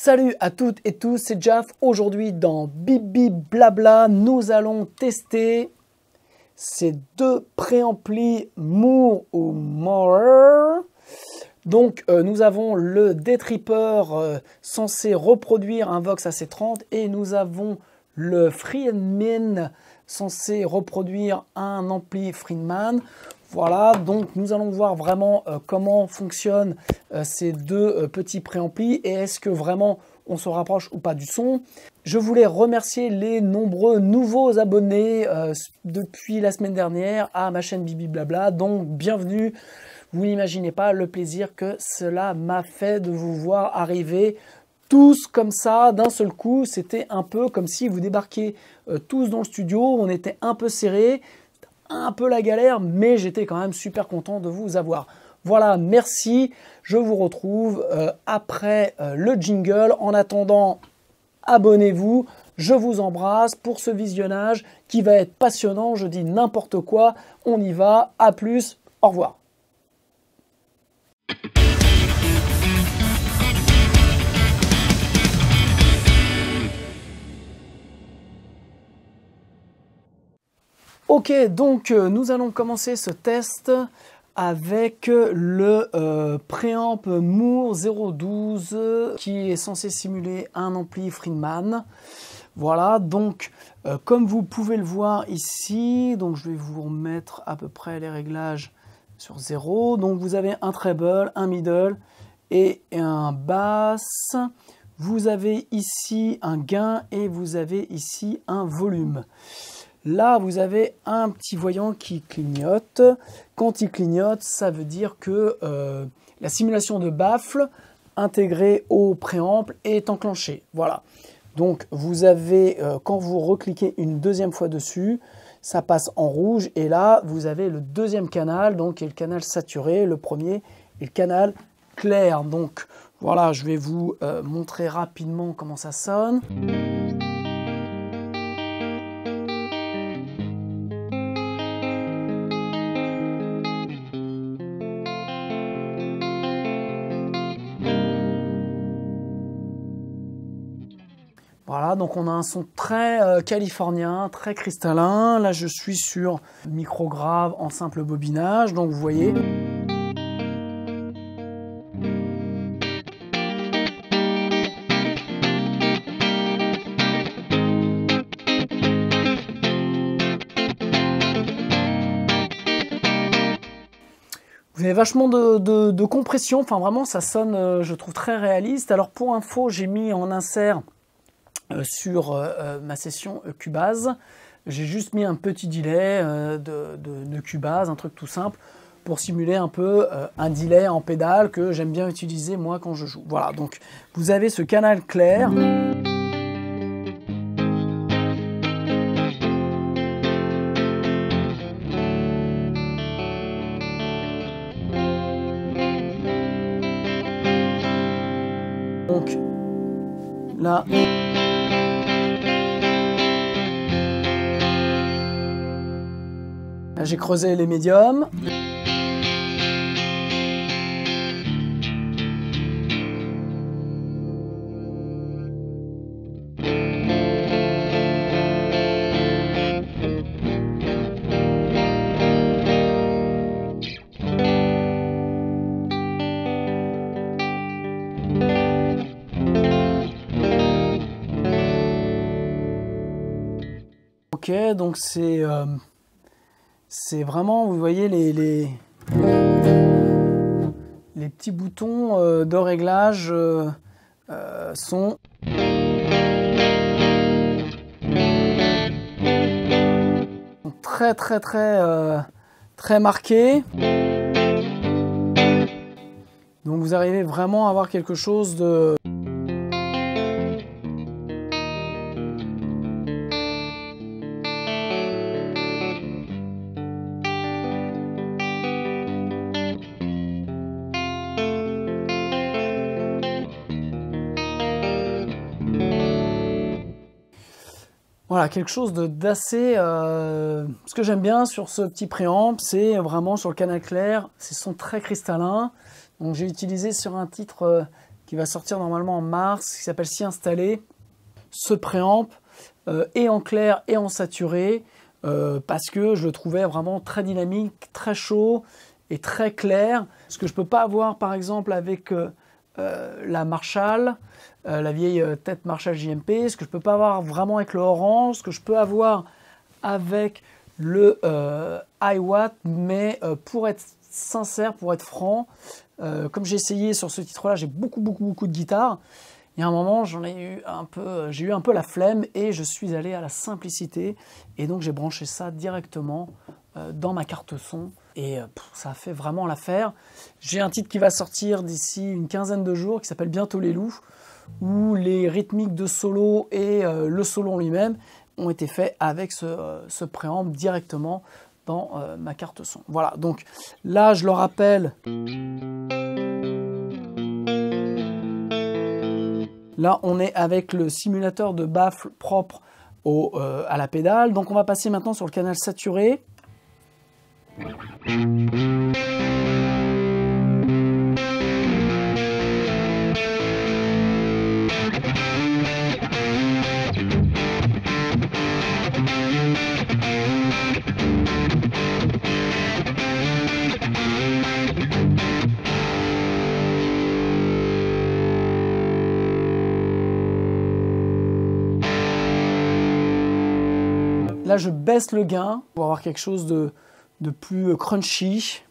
Salut à toutes et tous, c'est Jaf. Aujourd'hui dans Bibi Blabla, nous allons tester ces deux préamplis Moore ou Moorer. Donc nous avons le D-Tripper censé reproduire un Vox AC30 et nous avons le Friedman censé reproduire un ampli Friedman. Voilà, donc nous allons voir vraiment comment fonctionnent ces deux petits préamplis et est-ce que vraiment on se rapproche ou pas du son. Je voulais remercier les nombreux nouveaux abonnés depuis la semaine dernière à ma chaîne Bibi Blabla, donc bienvenue. Vous n'imaginez pas le plaisir que cela m'a fait de vous voir arriver tous comme ça d'un seul coup. C'était un peu comme si vous débarquiez tous dans le studio, on était un peu serrés. Un peu la galère, mais j'étais quand même super content de vous avoir. Voilà, merci. Je vous retrouve après le jingle. En attendant, abonnez-vous. Je vous embrasse pour ce visionnage qui va être passionnant. Je dis n'importe quoi. On y va. À plus. Au revoir. Ok, donc nous allons commencer ce test avec le préamp Moore 012 qui est censé simuler un ampli Friedman. Voilà, donc comme vous pouvez le voir ici, donc je vais vous remettre à peu près les réglages sur 0. Donc vous avez un treble, un middle et un basse. Vous avez ici un gain et vous avez ici un volume. Là, vous avez un petit voyant qui clignote. Quand il clignote, ça veut dire que la simulation de baffle intégrée au préamp est enclenchée. Voilà. Donc, vous avez, quand vous recliquez une deuxième fois dessus, ça passe en rouge. Et là, vous avez le deuxième canal, donc qui est le canal saturé. Le premier est le canal clair. Donc, voilà, je vais vous montrer rapidement comment ça sonne. Voilà, donc on a un son très californien, très cristallin. Là, je suis sur micro grave en simple bobinage, donc vous voyez. Vous avez vachement de compression, enfin vraiment ça sonne, je trouve, très réaliste. Alors pour info, j'ai mis en insert sur ma session Cubase, j'ai juste mis un petit delay de Cubase, un truc tout simple, pour simuler un peu un delay en pédale que j'aime bien utiliser moi quand je joue. Voilà, donc vous avez ce canal clair. Donc là, j'ai creusé les médiums. Ok, donc c'est vraiment, vous voyez, les petits boutons de réglage sont très marqués. Donc vous arrivez vraiment à avoir quelque chose de... Voilà, quelque chose d'assez... ce que j'aime bien sur ce petit préamp, c'est vraiment sur le canal clair, c'est son très cristallin. Donc j'ai utilisé sur un titre qui va sortir normalement en mars, qui s'appelle S'y installer. Ce préamp est en clair et en saturé parce que je le trouvais vraiment très dynamique, très chaud et très clair. Ce que je ne peux pas avoir par exemple avec la Marshall, la vieille tête Marshall JMP, ce que je ne peux pas avoir vraiment avec le orange, ce que je peux avoir avec le iWatt, mais pour être sincère, pour être franc, comme j'ai essayé sur ce titre-là, j'ai beaucoup de guitares. Il y a un moment, j'ai eu un peu la flemme et je suis allé à la simplicité. Et donc, j'ai branché ça directement dans ma carte son. Et ça a fait vraiment l'affaire. J'ai un titre qui va sortir d'ici une quinzaine de jours qui s'appelle Bientôt les loups, où les rythmiques de solo et le solo en lui-même ont été faits avec ce préamp directement dans ma carte son. Voilà, donc là, je le rappelle. Là, on est avec le simulateur de baffle propre à la pédale. Donc, on va passer maintenant sur le canal saturé. Là, je baisse le gain pour avoir quelque chose de plus crunchy.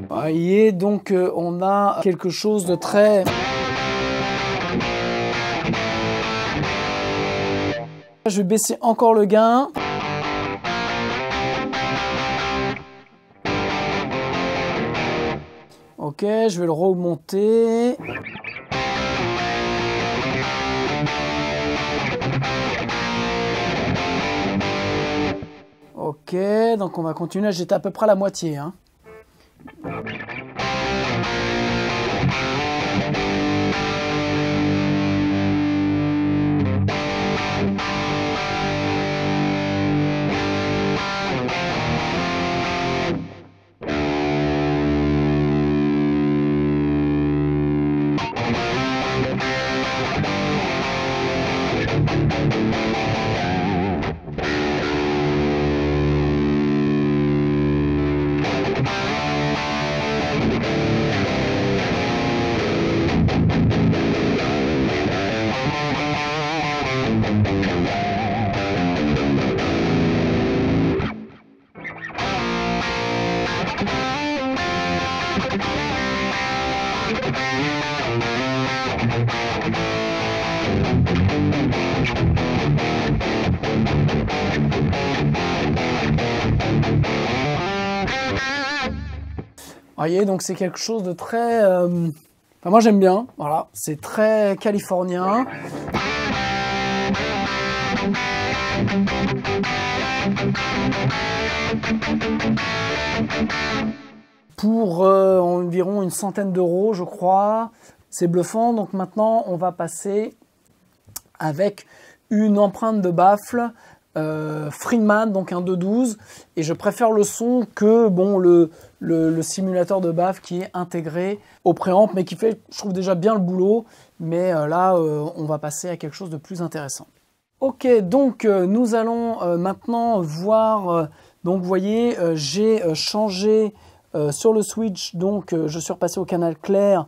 Vous voyez, donc on a quelque chose de très... Je vais baisser encore le gain. Ok, je vais le remonter. Ok, donc on va continuer. J'étais à peu près à la moitié, hein. Vous voyez, donc c'est quelque chose de très... Enfin, moi j'aime bien, voilà, c'est très californien. Pour environ une centaine d'euros, je crois. C'est bluffant. Donc maintenant, on va passer avec une empreinte de baffle Friedman, donc un 212. Et je préfère le son que bon, le simulateur de baffle qui est intégré au préamp, mais qui fait, je trouve, déjà bien le boulot. Mais là, on va passer à quelque chose de plus intéressant. Ok, donc nous allons maintenant voir... donc vous voyez, j'ai changé... sur le switch, donc je suis repassé au canal clair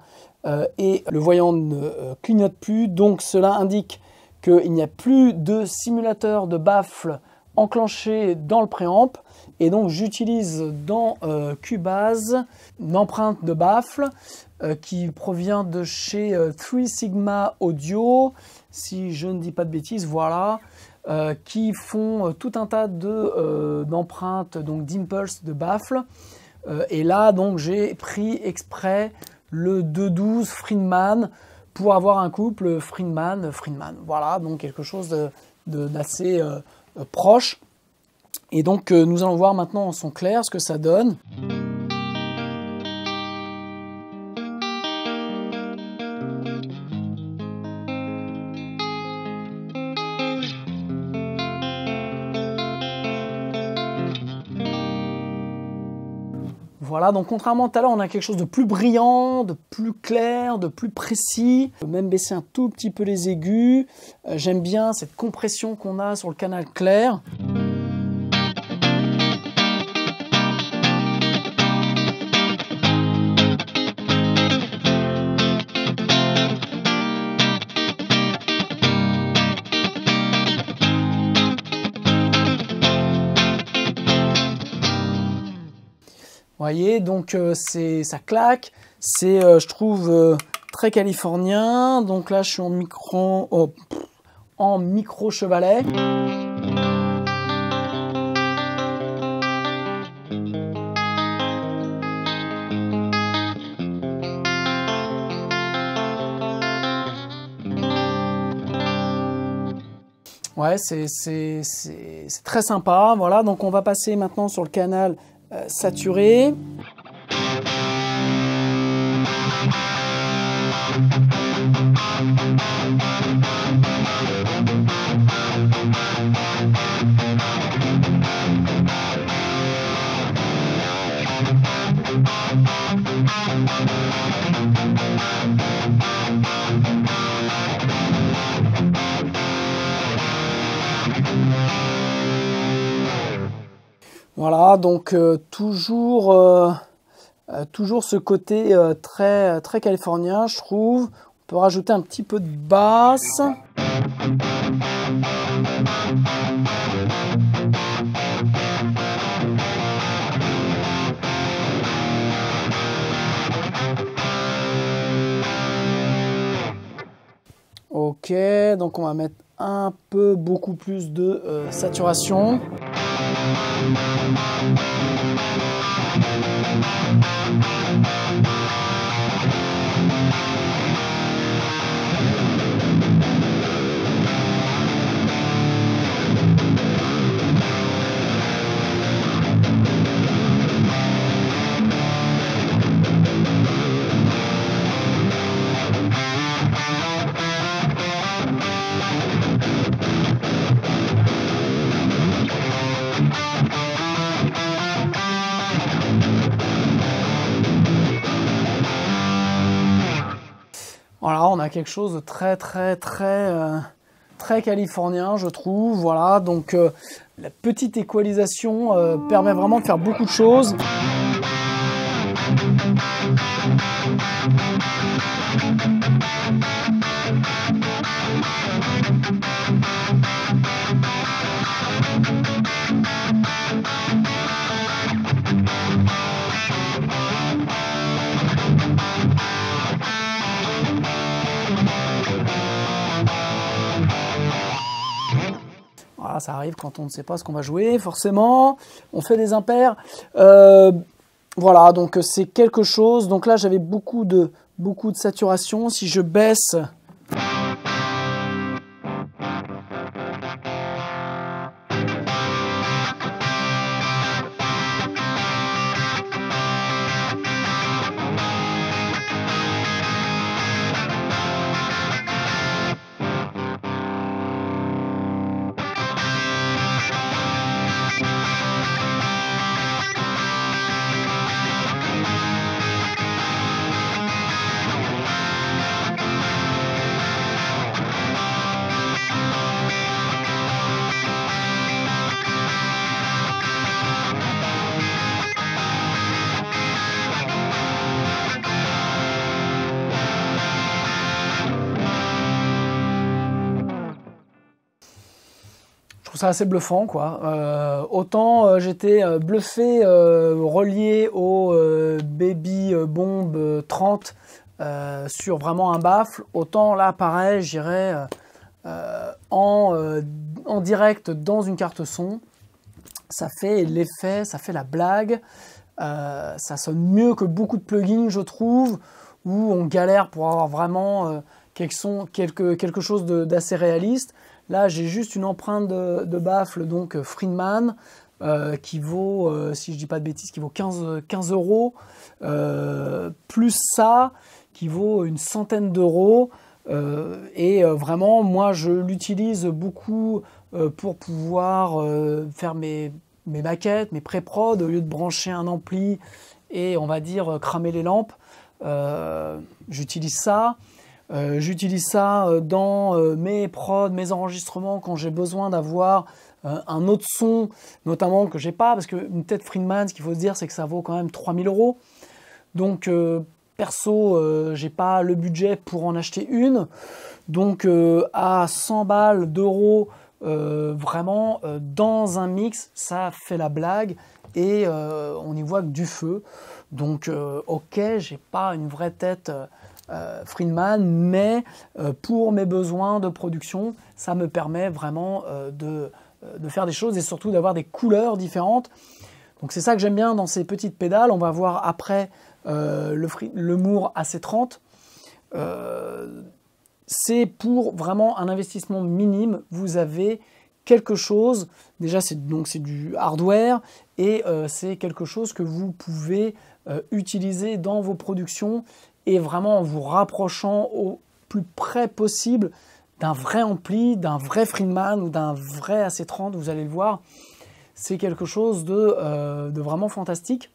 et le voyant ne clignote plus. Donc cela indique qu'il n'y a plus de simulateur de baffle enclenché dans le préamp. Et donc j'utilise dans Cubase une empreinte de baffle qui provient de chez 3 Sigma Audio, si je ne dis pas de bêtises, voilà, qui font tout un tas d'empreintes, donc d'impulse de baffle. Et là, donc j'ai pris exprès le 212 Friedman pour avoir un couple Friedman. Voilà, donc quelque chose d'assez proche. Et donc nous allons voir maintenant en son clair ce que ça donne. Voilà, donc contrairement à tout à l'heure, on a quelque chose de plus brillant, de plus clair, de plus précis. On peut même baisser un tout petit peu les aigus. J'aime bien cette compression qu'on a sur le canal clair. Vous voyez, donc ça claque, c'est je trouve très californien. Donc là je suis en micro chevalet. Ouais, c'est très sympa. Voilà, donc on va passer maintenant sur le canal saturé. Voilà, donc toujours ce côté très californien, je trouve. On peut rajouter un petit peu de basse. Ok, donc on va mettre beaucoup plus de saturation. Voilà, on a quelque chose de très californien, je trouve. Voilà, donc la petite équalisation permet vraiment de faire beaucoup de choses. Voilà, ça arrive quand on ne sait pas ce qu'on va jouer, forcément. On fait des impairs. Voilà, donc c'est quelque chose. Donc là, j'avais beaucoup de saturation. Si je baisse... trouve ça assez bluffant, quoi. Autant j'étais bluffé, relié au Baby Bomb 30 sur vraiment un baffle, autant là pareil j'irais en direct dans une carte son. Ça fait l'effet, ça fait la blague, ça sonne mieux que beaucoup de plugins, je trouve, où on galère pour avoir vraiment quelque chose d'assez réaliste. Là, j'ai juste une empreinte de baffle, donc Friedman, qui vaut, si je dis pas de bêtises, qui vaut 15 €, plus ça, qui vaut une centaine d'euros. Et vraiment, moi, je l'utilise beaucoup pour pouvoir faire mes maquettes, mes pré-prod, au lieu de brancher un ampli et, on va dire, cramer les lampes. J'utilise ça. J'utilise ça dans mes prods, mes enregistrements, quand j'ai besoin d'avoir un autre son, notamment que j'ai pas, parce qu'une tête Friedman, ce qu'il faut se dire, c'est que ça vaut quand même 3000 €. Donc, perso, j'ai pas le budget pour en acheter une. Donc, à 100 balles d'euros, vraiment, dans un mix, ça fait la blague et on y voit que du feu. Donc, ok, j'ai pas une vraie tête Friedman, mais pour mes besoins de production, ça me permet vraiment de faire des choses et surtout d'avoir des couleurs différentes. Donc c'est ça que j'aime bien dans ces petites pédales. On va voir après le Moore AC30. C'est pour vraiment un investissement minime. Vous avez quelque chose, déjà c'est du hardware et c'est quelque chose que vous pouvez utiliser dans vos productions et vraiment en vous rapprochant au plus près possible d'un vrai ampli, d'un vrai Friedman ou d'un vrai AC30, vous allez le voir. C'est quelque chose de vraiment fantastique.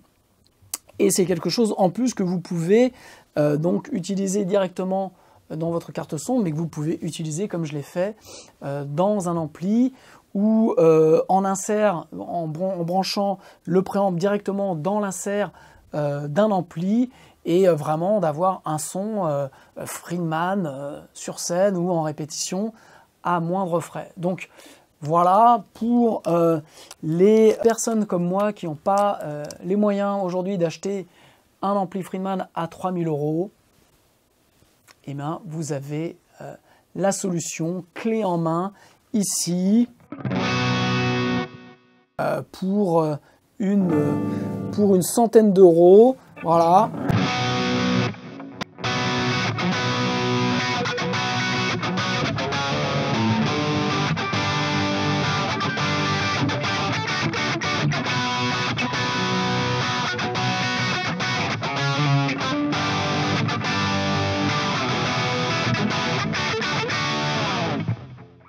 Et c'est quelque chose en plus que vous pouvez donc utiliser directement dans votre carte son, mais que vous pouvez utiliser, comme je l'ai fait, dans un ampli ou en insert, en branchant le préamp directement dans l'insert d'un ampli, et vraiment d'avoir un son Friedman sur scène ou en répétition à moindre frais. Donc voilà, pour les personnes comme moi qui n'ont pas les moyens aujourd'hui d'acheter un ampli Friedman à 3000 €, eh bien, vous avez la solution clé en main ici pour une centaine d'euros. Voilà.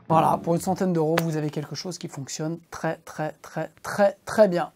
Voilà, pour une centaine d'euros, vous avez quelque chose qui fonctionne très bien.